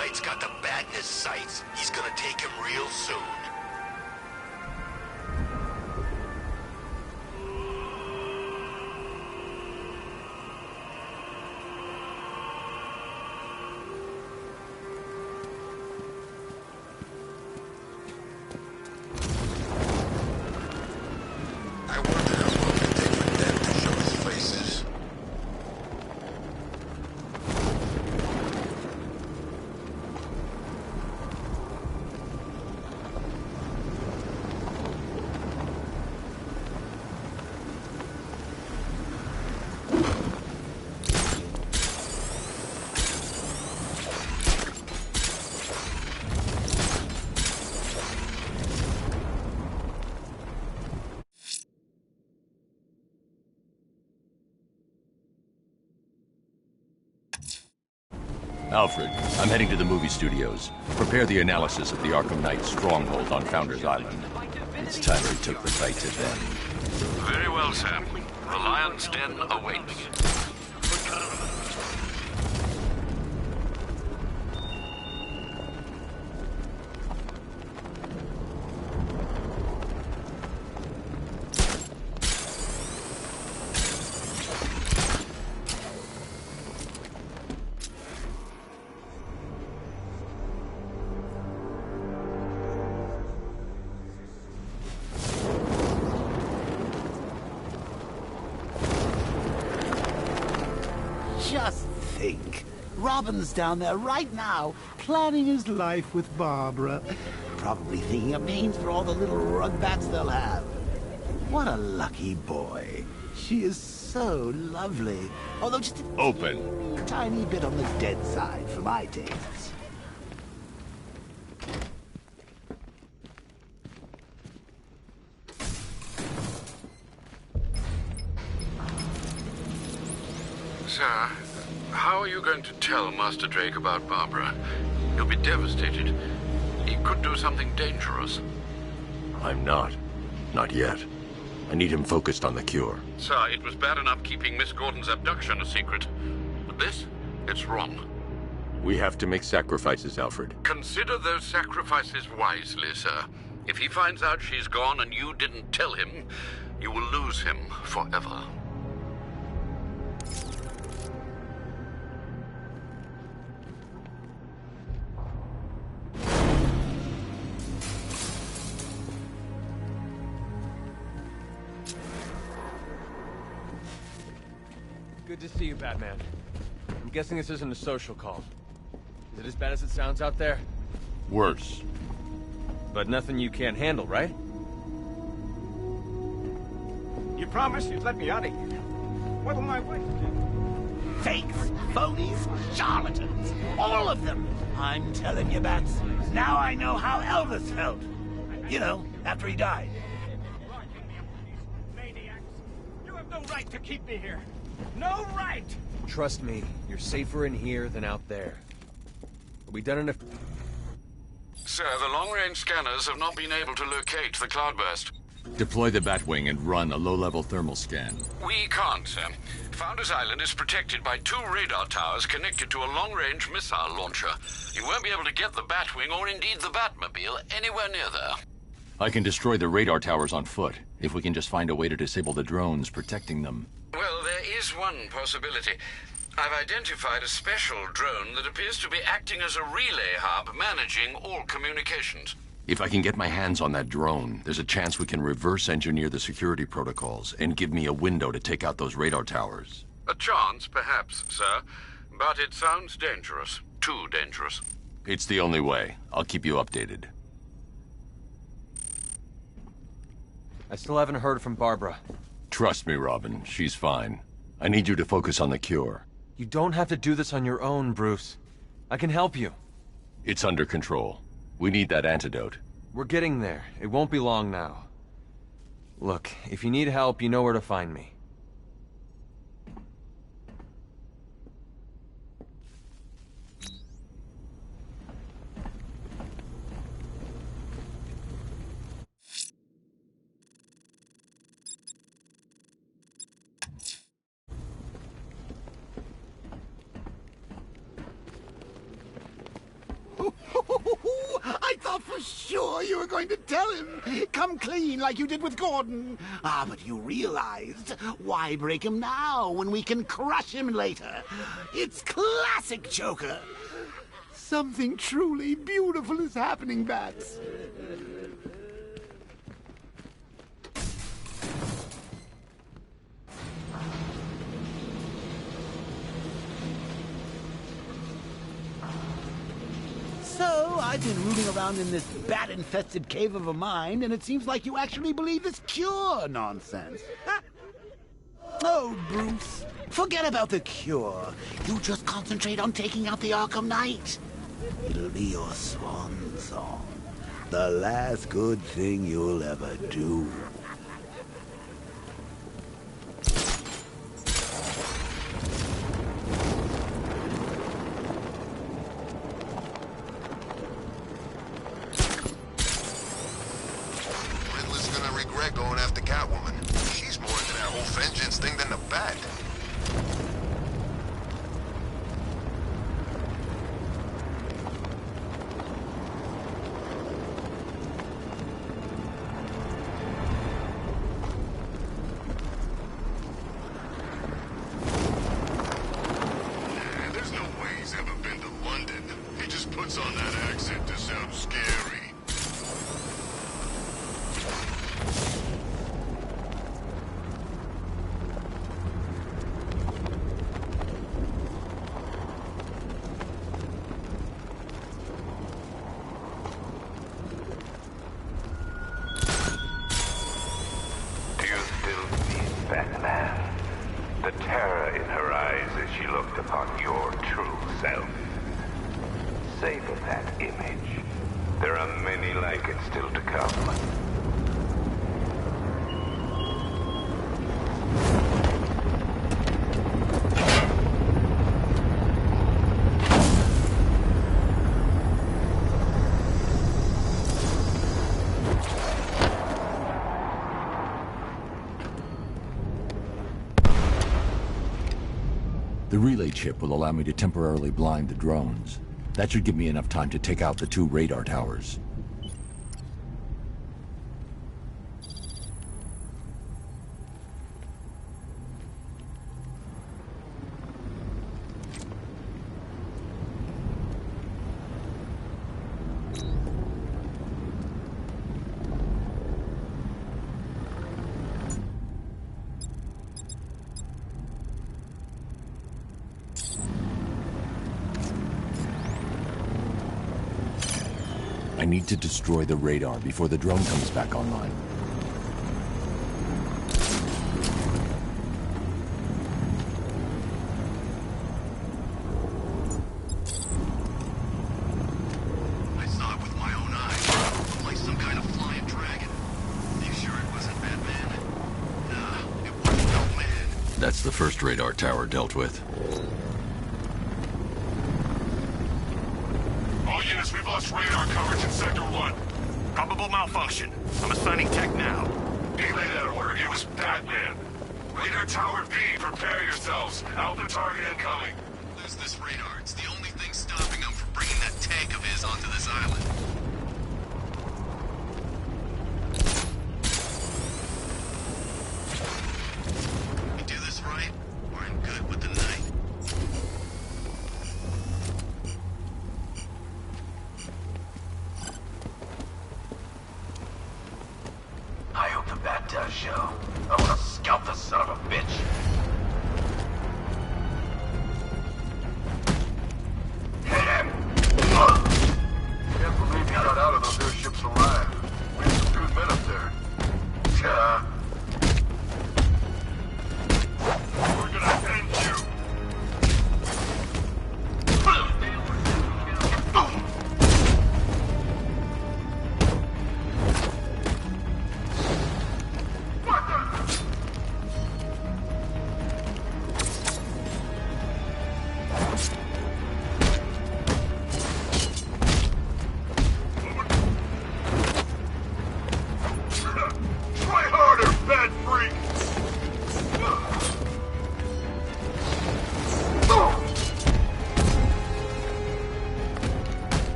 Knight's got the bat in his sights. He's gonna take him real soon. Alfred, I'm heading to the movie studios. Prepare the analysis of the Arkham Knight stronghold on Founders Island. It's time we took the fight to them. Very well, Sam. The Lion's Den awaits. Just think. Robin's down there right now, planning his life with Barbara. Probably thinking of names for all the little rugbats they'll have. What a lucky boy. She is so lovely. Although just a tiny bit on the dead side for my tastes. Sir, how are you going to tell Master Drake about Barbara? He'll be devastated. He could do something dangerous. I'm not. Not yet. I need him focused on the cure. Sir, it was bad enough keeping Miss Gordon's abduction a secret. But this? It's wrong. We have to make sacrifices, Alfred. Consider those sacrifices wisely, sir. If he finds out she's gone and you didn't tell him, you will lose him forever. Good to see you, Batman. I'm guessing this isn't a social call. Is it as bad as it sounds out there? Worse. But nothing you can't handle, right? You promised you'd let me out of here. What'll my wife do? Fakes, phonies, charlatans, all of them. I'm telling you, Bats, now I know how Elvis felt. You know, after he died. Maniacs. You have no right to keep me here. No right! Trust me, you're safer in here than out there. We done enough. Sir, the long-range scanners have not been able to locate the cloudburst. Deploy the Batwing and run a low-level thermal scan. We can't, sir. Founders Island is protected by 2 radar towers connected to a long-range missile launcher. You won't be able to get the Batwing or indeed the Batmobile anywhere near there. I can destroy the radar towers on foot, if we can just find a way to disable the drones protecting them. Well, there is one possibility. I've identified a special drone that appears to be acting as a relay hub managing all communications. If I can get my hands on that drone, there's a chance we can reverse engineer the security protocols and give me a window to take out those radar towers. A chance, perhaps, sir. But it sounds dangerous. Too dangerous. It's the only way. I'll keep you updated. I still haven't heard from Barbara. Trust me, Robin. She's fine. I need you to focus on the cure. You don't have to do this on your own, Bruce. I can help you. It's under control. We need that antidote. We're getting there. It won't be long now. Look, if you need help, you know where to find me. I thought for sure you were going to tell him. Come clean like you did with Gordon. Ah, but you realized. Why break him now when we can crush him later? It's classic Joker. Something truly beautiful is happening, Bats. So, I've been rooting around in this bat-infested cave of a mind, and it seems like you actually believe this cure nonsense. Oh, Bruce, forget about the cure. You just concentrate on taking out the Arkham Knight. It'll be your swan song. The last good thing you'll ever do. Going after Catwoman. She's more into that whole vengeance thing than the Bat. There's no way he's ever been to London. He just puts on that accent to sound scary. Batman. The terror in her eyes as she looked upon your true self. Savor that image. There are many like it still to come. The relay chip will allow me to temporarily blind the drones. That should give me enough time to take out the 2 radar towers. I need to destroy the radar before the drone comes back online. I saw it with my own eyes. Like some kind of flying dragon. Are you sure it wasn't Batman? Nah, it wasn't no man. That's the first radar tower dealt with. All units, we've lost radar coverage in Sector 1. Probable malfunction. I'm assigning tech now. Relay that order. It was Batman. Radar Tower B, prepare yourselves. Alpha target incoming. Lose this radar. It's the only thing stopping him from bringing that tank of his onto this island. We do this right, we're in good with the night. I hope the bat does show. I want to scalp the son of a bitch. Hit him! Can't believe he got out of those airships alive. We have some good men up there. We're gonna end you.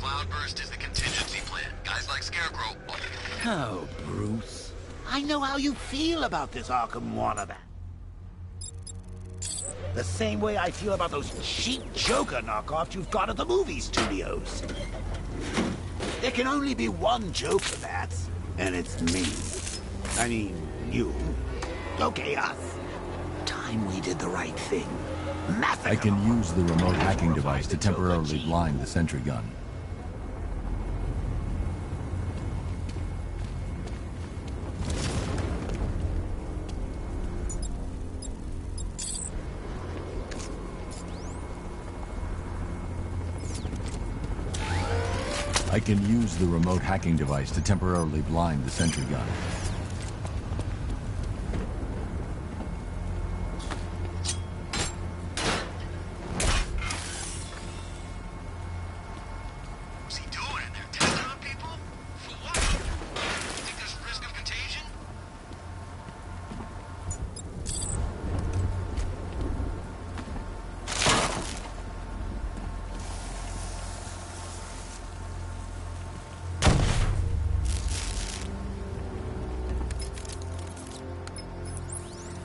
Cloudburst is the contingency plan. Guys like Scarecrow. Oh, Bruce. I know how you feel about this Arkham wannabe. The same way I feel about those cheap Joker knockoffs you've got at the movie studios. There can only be one Joker, Bats, and it's me. I mean, you. Okay, us. Time we did the right thing. Massacre. I can use the remote hacking device to temporarily blind the sentry gun. I can use the remote hacking device to temporarily blind the sentry gun. What's he doing in there? Testing on people? For what? You think there's risk of contagion?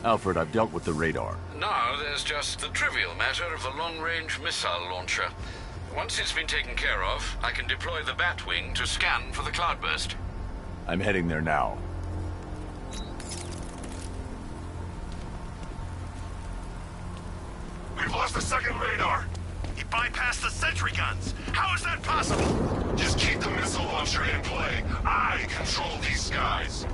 Alfred, I've dealt with the radar. Now there's just the trivial matter of the long-range missile launcher. Once it's been taken care of, I can deploy the Batwing to scan for the cloudburst. I'm heading there now. We've lost the second radar. He bypassed the sentry guns. How is that possible? Just keep the missile launcher in play. I control these skies.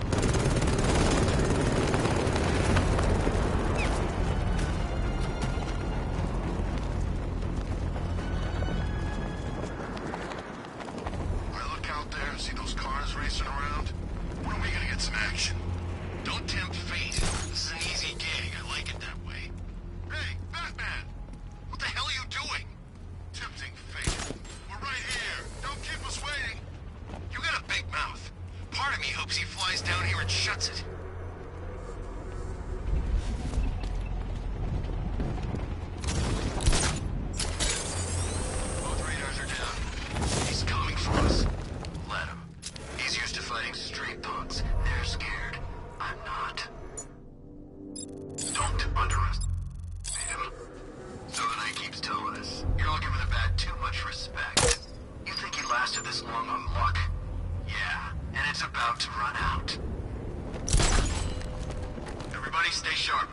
See those cars racing around? When are we gonna get some action? Don't tempt fate. This is an easy gig. I like it that way. Hey, Batman! What the hell are you doing? Tempting fate. We're right here. Don't keep us waiting. You got a big mouth. Part of me hopes he flies down here and shuts it. Both radars are down. He's coming for us. Let him. He's used to fighting street thugs. They're scared. I'm not. Don't underestimate him. So the Knight keeps telling us, you're all giving the Bat too much respect. You think he lasted this long on luck? Yeah, and it's about to run out. Everybody stay sharp.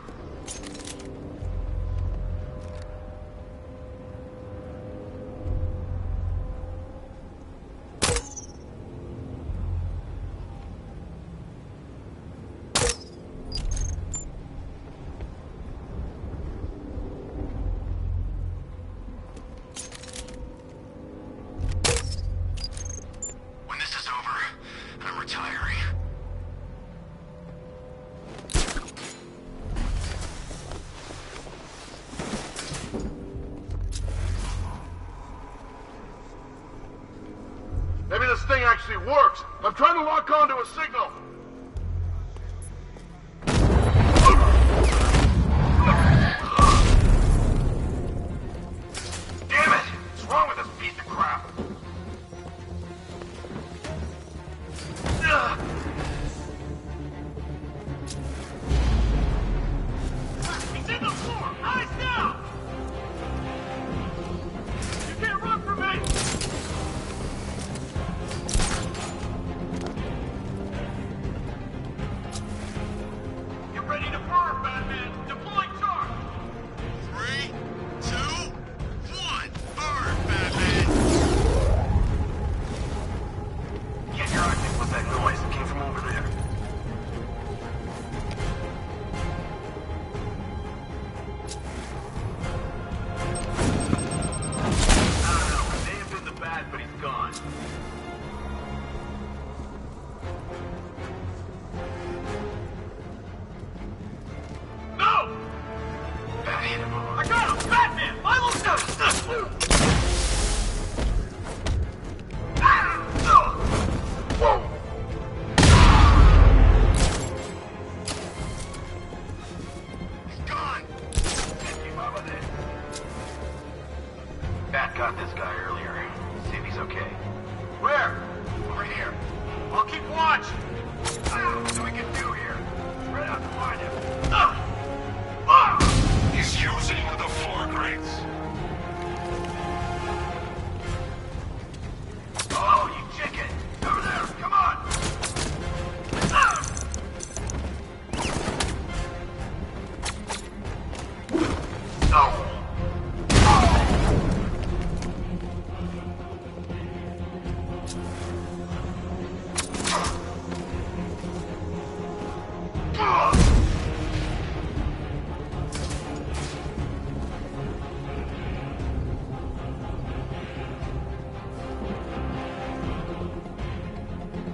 Maybe this thing actually works. I'm trying to lock onto a signal. Damn it! What's wrong with this piece of crap? He's in the floor! Eyes down! You can't run from me! Ready to burn, Batman! Deploy charge! 3, 2, 1, burn, Batman! Get your eye picked with that noise that came from over there. I don't know. It may have been the Bat, but he's gone. No! I got him! Batman! Milo He's gone! Bat got this guy earlier. See if he's okay. Where? Over here. I'll keep watch. What we can do here? Spread out to find him. He's using the floor grates. Oh, you chicken! Over there, come on!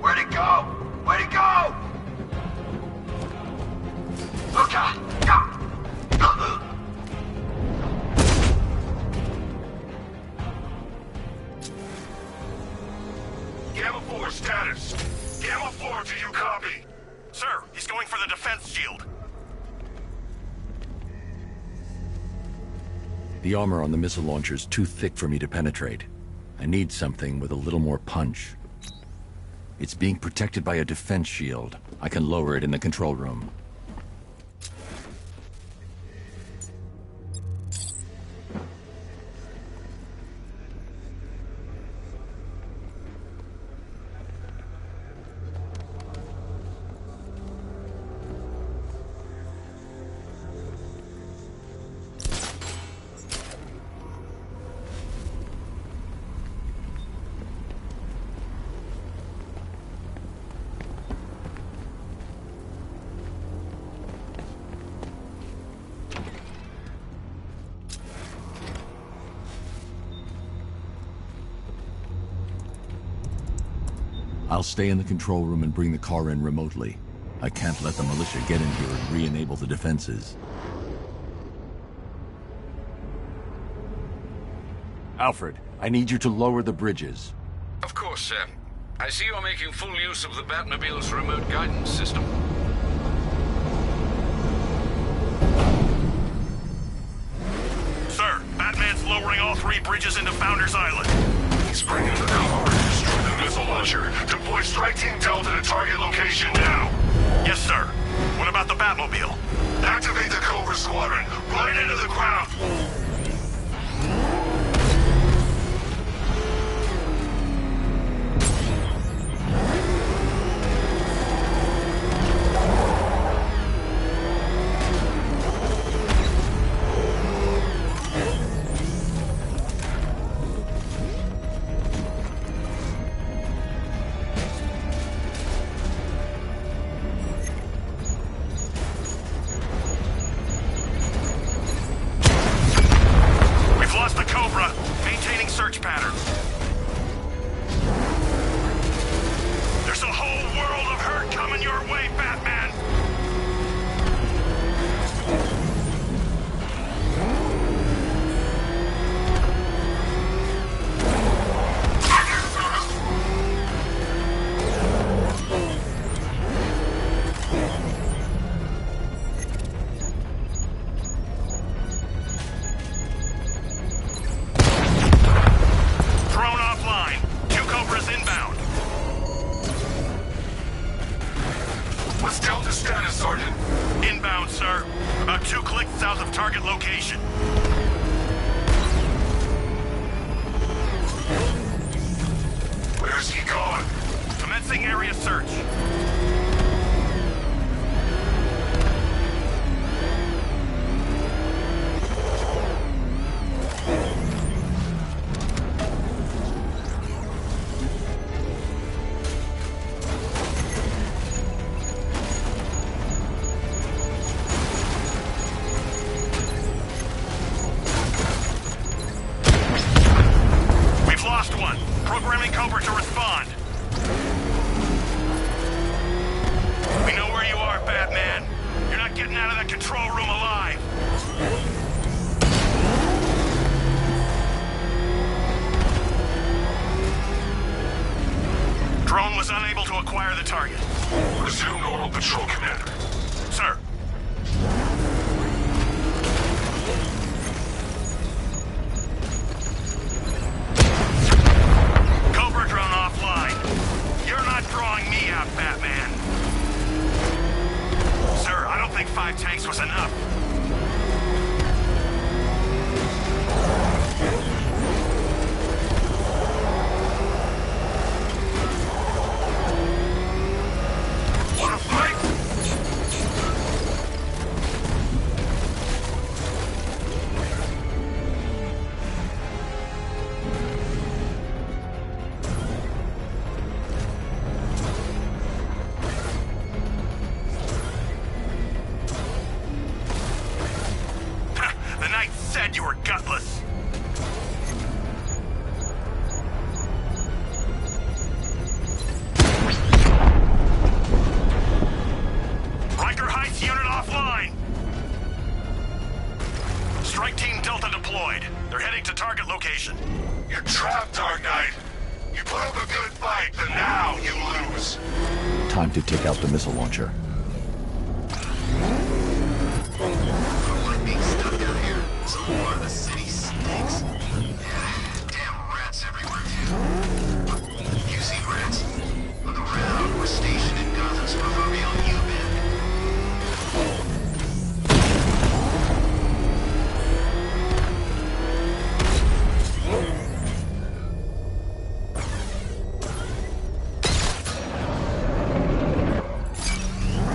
Where'd it go? Where'd it go? Okay. Gamma 4 status. Gamma 4, do you copy? Sir, he's going for the defense shield. The armor on the missile launcher's too thick for me to penetrate. I need something with a little more punch. It's being protected by a defense shield. I can lower it in the control room. I'll stay in the control room and bring the car in remotely. I can't let the militia get in here and re-enable the defenses. Alfred, I need you to lower the bridges. Of course, sir. I see you're making full use of the Batmobile's remote guidance system. Sir, Batman's lowering all 3 bridges into Founders Island. He's bringing the cover to destroy the missile launcher. Deploy Strike Team Delta to target location now. Yes, sir. What about the Batmobile? Activate the Cobra Squadron. Run it into the ground. position. You're trapped, Dark Knight. You put up a good fight, but now you lose. Time to take out the missile launcher. I don't like being stuck down here. Some part of the city stinks. Damn rats everywhere, too. You see rats? Look around. We're stationed in Gotham's proverbial U-bend.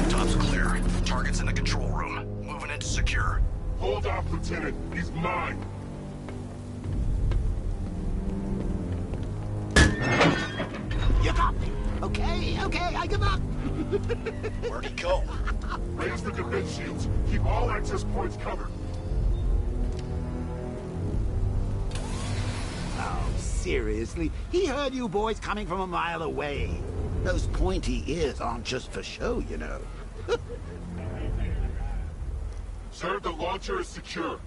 Top's clear. Target's in the control room. Moving into secure. Hold off, Lieutenant. He's mine. You got me. Okay, I give up. Where'd he go? Raise the defense shields. Keep all access points covered. Oh, seriously? He heard you boys coming from a mile away. Those pointy ears aren't just for show, you know. Sir, the launcher is secure.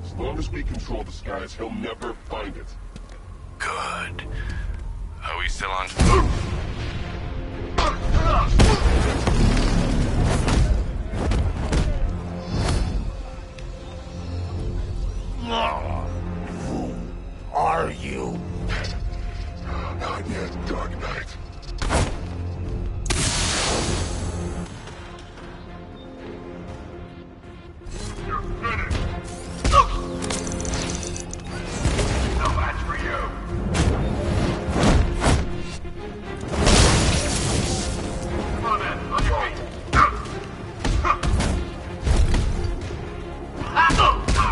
As long as we control the skies, he'll never find it. Good. Are we still on? Who are you? Not yet, Dark Knight. You're finished. No match for you. Come on, man. On your feet.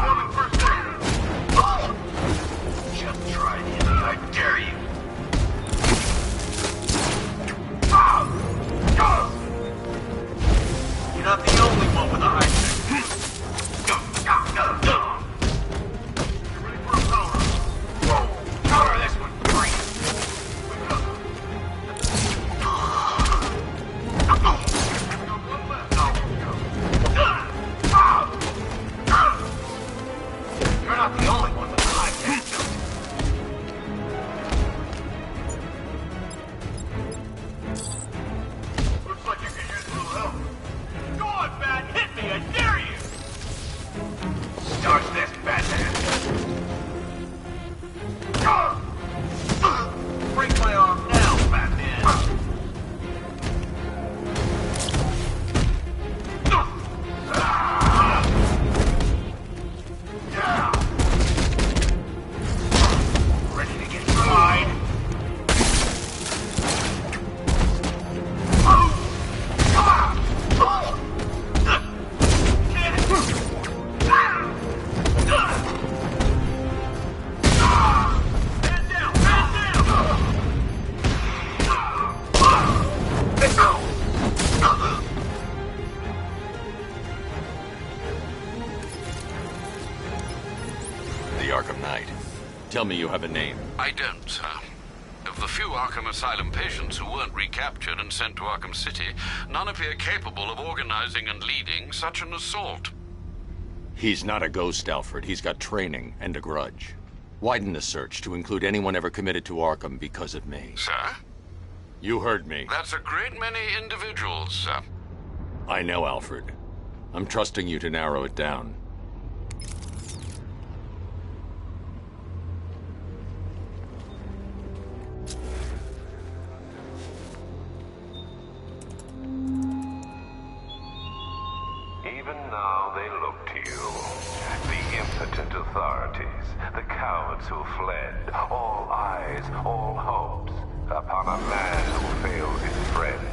Woman first aid. Just try it. I dare you. You're not the only one with a high tech. You ready for a power? Cover this one. You're not the only one with a high tech. Looks like you could use a little help. Go on, Bat, hit me, I dare you! Dodge this, Batman! Break my arm now, Batman! Ready to get tried? The Arkham Knight. Tell me you have a name. I don't, sir. Of the few Arkham Asylum patients who weren't recaptured and sent to Arkham City, none appear capable of organizing and leading such an assault. He's not a ghost, Alfred. He's got training and a grudge. Widen the search to include anyone ever committed to Arkham because of me. Sir? You heard me. That's a great many individuals, sir. I know, Alfred. I'm trusting you to narrow it down. Even now they look to you. The impotent authorities, the cowards who fled, all eyes, all hopes, upon a man who failed his friends.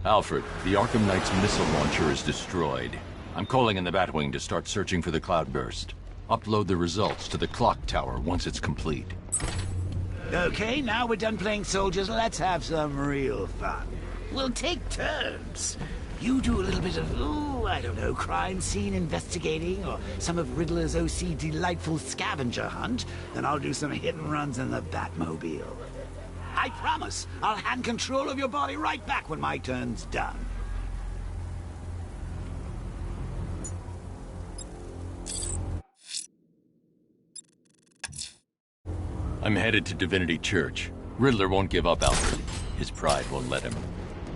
Alfred, the Arkham Knight's missile launcher is destroyed. I'm calling in the Batwing to start searching for the cloudburst. Upload the results to the clock tower once it's complete. Okay, now we're done playing soldiers, let's have some real fun. We'll take turns. You do a little bit of, I don't know, crime scene investigating, or some of Riddler's OC delightful scavenger hunt, then I'll do some hit and runs in the Batmobile. I promise, I'll hand control of your body right back when my turn's done. I'm headed to Divinity Church. Riddler won't give up, Alfred. His pride won't let him.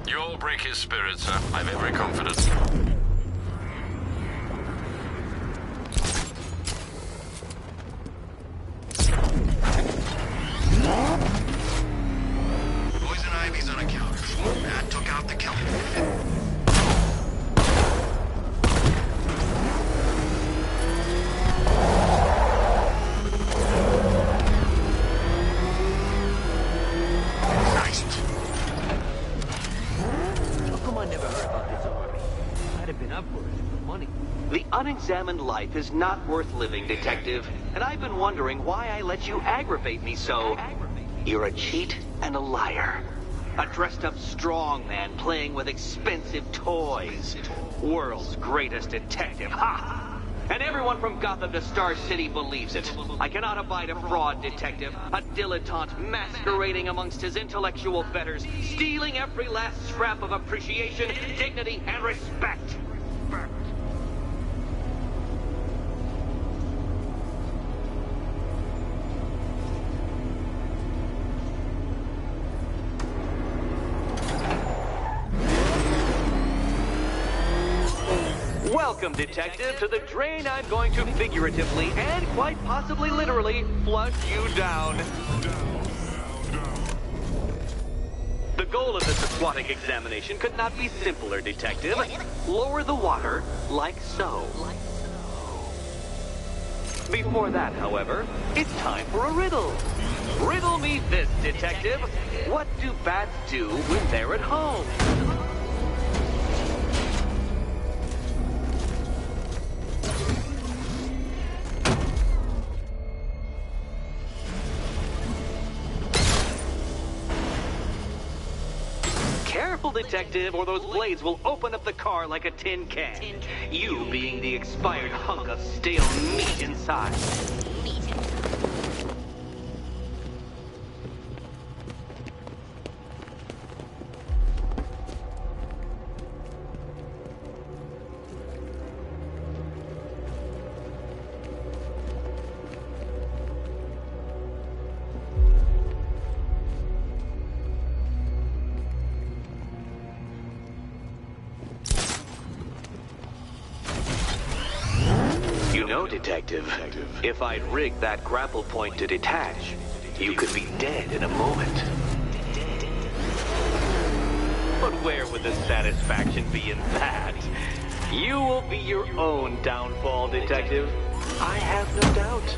You'll break his spirit, sir. I've every confidence. Poison Ivy's unaccounted for. Matt took out the killer. The unexamined life is not worth living, Detective, and I've been wondering why I let you aggravate me so. You're a cheat and a liar. A dressed-up strongman playing with expensive toys. World's greatest detective, ha! And everyone from Gotham to Star City believes it. I cannot abide a fraud, Detective. A dilettante masquerading amongst his intellectual betters, stealing every last scrap of appreciation, dignity, and respect. Welcome, Detective, to the drain I'm going to figuratively and quite possibly literally flush you down. The goal of this aquatic examination could not be simpler, Detective. Lower the water like so. Before that, however, it's time for a riddle. Riddle me this, Detective. What do bats do when they're at home? Careful, Detective, or those blades will open up the car like a tin can. You being the expired hunk of stale meat inside. You know, Detective, if I'd rigged that grapple point to detach, you could be dead in a moment. But where would the satisfaction be in that? You will be your own downfall, Detective. I have no doubt.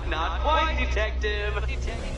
Not quite, Detective. Detective.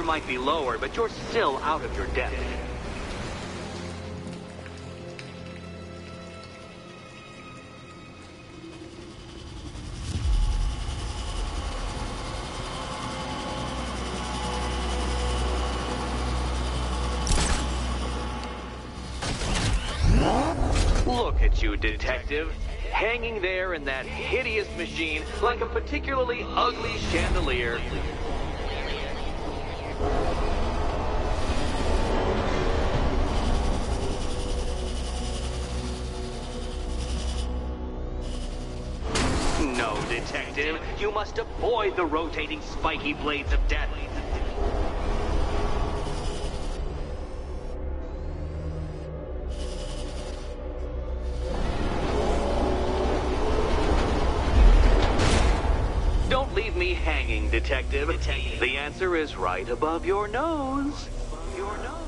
might be lower, but you're still out of your depth. Look at you, detective. Hanging there in that hideous machine like a particularly ugly chandelier. No, detective. You must avoid the rotating spiky blades of death. Don't leave me hanging, detective. The answer is right above your nose. Your nose.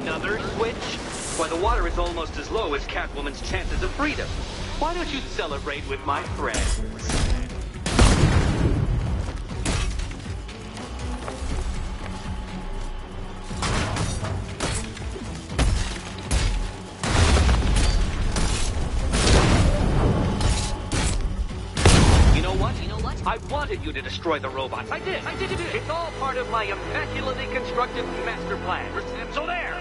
Another switch? Why, the water is almost as low as Catwoman's chances of freedom. Why don't you celebrate with my friends? I wanted you to destroy the robots. I did. It's all part of my immaculately constructed master plan. So there.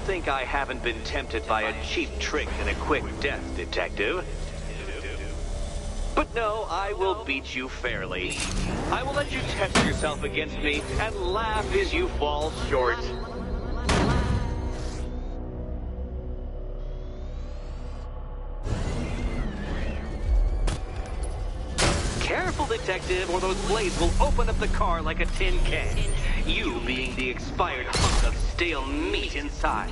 Think I haven't been tempted by a cheap trick and a quick death, detective. But no, I will beat you fairly. I will let you test yourself against me and laugh as you fall short. Careful, detective, or those blades will open up the car like a tin can. You being the expired hunk of stale meat inside.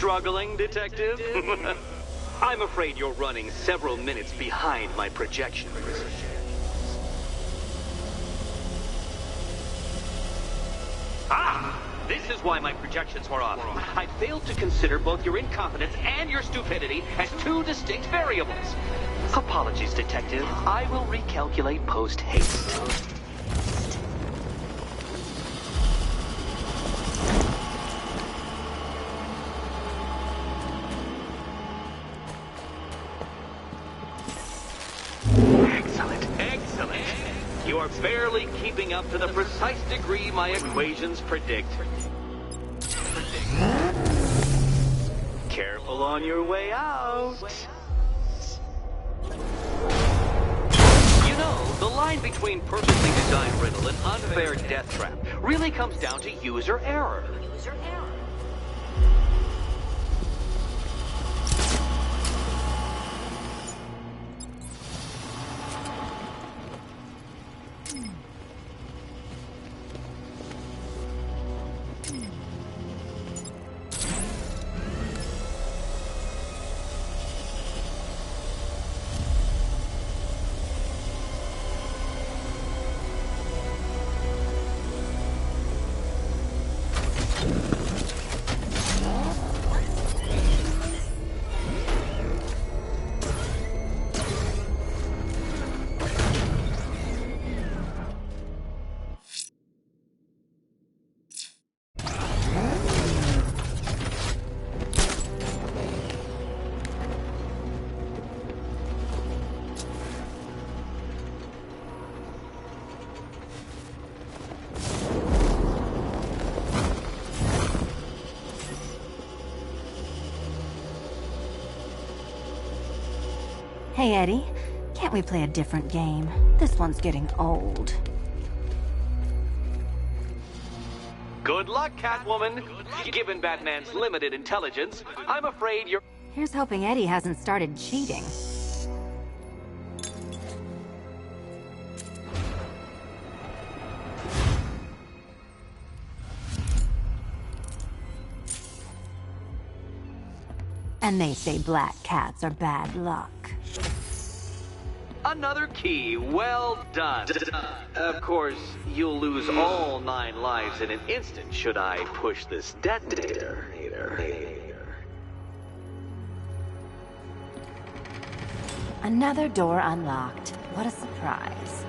struggling, Detective? I'm afraid you're running several minutes behind my projections. Ah! This is why my projections were off. I failed to consider both your incompetence and your stupidity as two distinct variables. Apologies, Detective. I will recalculate post-haste. Excellent. You are barely keeping up to the precise degree my equations predict. Careful on your way out. You know, the line between perfectly designed riddle and unfair death trap really comes down to user error. Hey, Eddie. Can't we play a different game? This one's getting old. Good luck, Catwoman. Given Batman's limited intelligence, I'm afraid you're... Here's hoping Eddie hasn't started cheating. And they say black cats are bad luck. Another key. Well done. Of course, you'll lose all 9 lives in an instant should I push this detonator. Another door unlocked. What a surprise.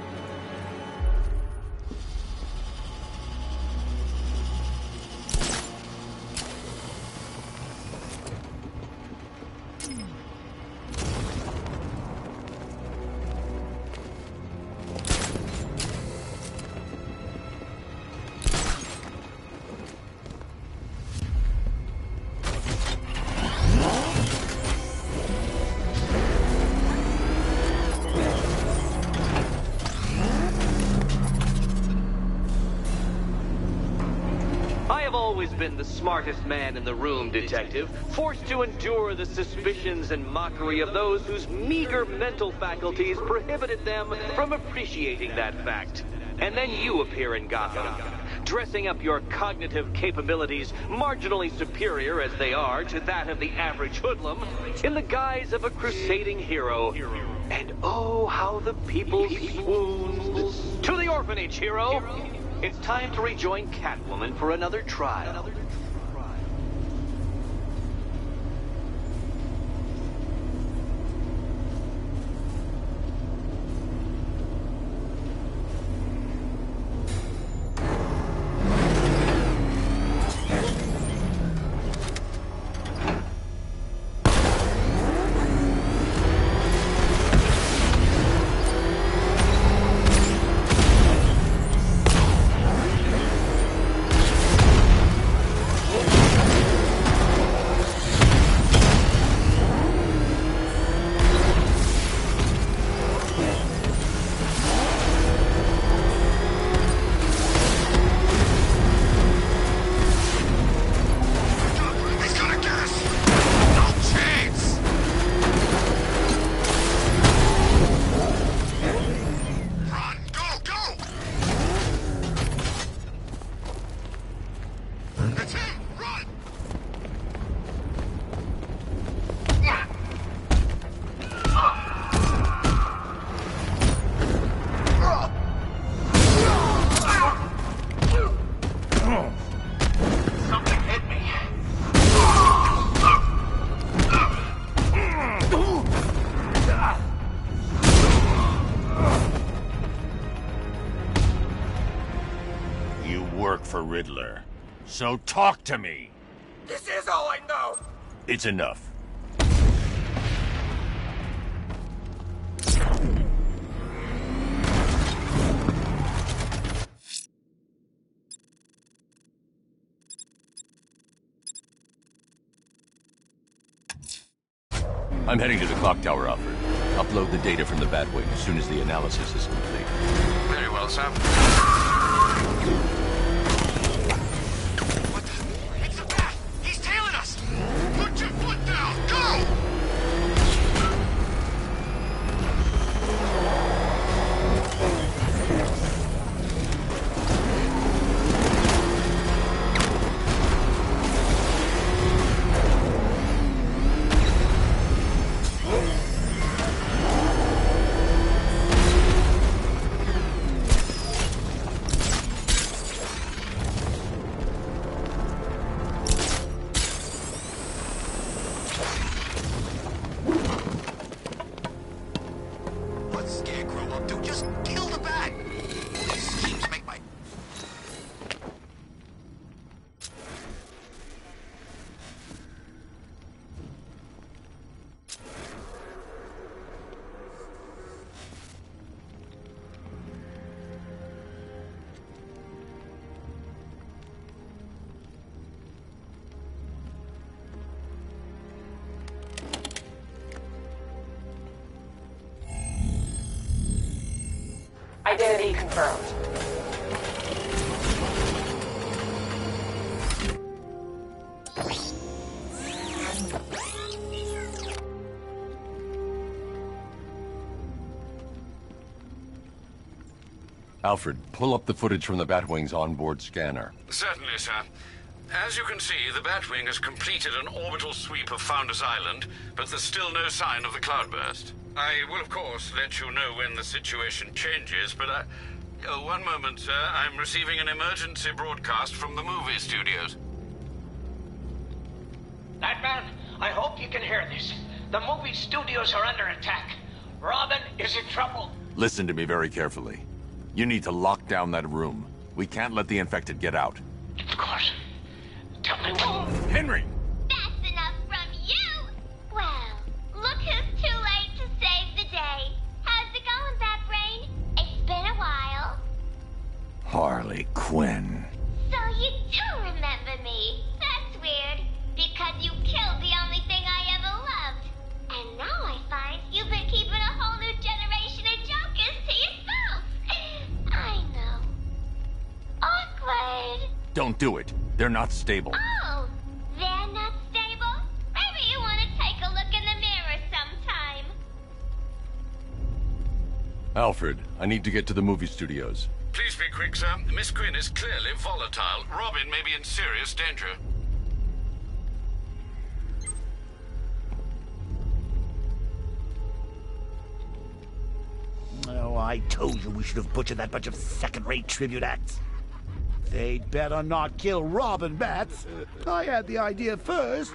Been the smartest man in the room, Detective, forced to endure the suspicions and mockery of those whose meager mental faculties prohibited them from appreciating that fact. And then you appear in Gotham, dressing up your cognitive capabilities marginally superior as they are to that of the average hoodlum, in the guise of a crusading hero. And oh, how the people swooned. To the orphanage, hero! It's time to rejoin Catwoman for another trial. So talk to me. This is all I know. It's enough. I'm heading to the clock tower, Alfred. Upload the data from the Batwing as soon as the analysis is complete. Very well, sir. What the? It's a bat! He's tailing us! Put your foot down! Go! Identity confirmed. Alfred, pull up the footage from the Batwing's onboard scanner. Certainly, sir. As you can see, the Batwing has completed an orbital sweep of Founders Island, but there's still no sign of the cloudburst. I will, of course, let you know when the situation changes, but one moment, sir. I'm receiving an emergency broadcast from the movie studios. Batman, I hope you can hear this. The movie studios are under attack. Robin is in trouble. Listen to me very carefully. You need to lock down that room. We can't let the infected get out. Of course. Tell me what. Henry! That's enough from you! Well, look who's too late to save the day. How's it going, Batbrain? It's been a while. Harley Quinn. So you do remember me. That's weird, because you killed the only thing I ever loved. And now I find you've been keeping a whole new generation of Jokers to yourself. I know. Awkward. Don't do it. They're not stable. Oh, they're not stable? Maybe you want to take a look in the mirror sometime. Alfred, I need to get to the movie studios. Please be quick, sir. Miss Quinn is clearly volatile. Robin may be in serious danger. Oh, I told you we should have butchered that bunch of second-rate tribute acts. They'd better not kill Robin Bats. I had the idea first.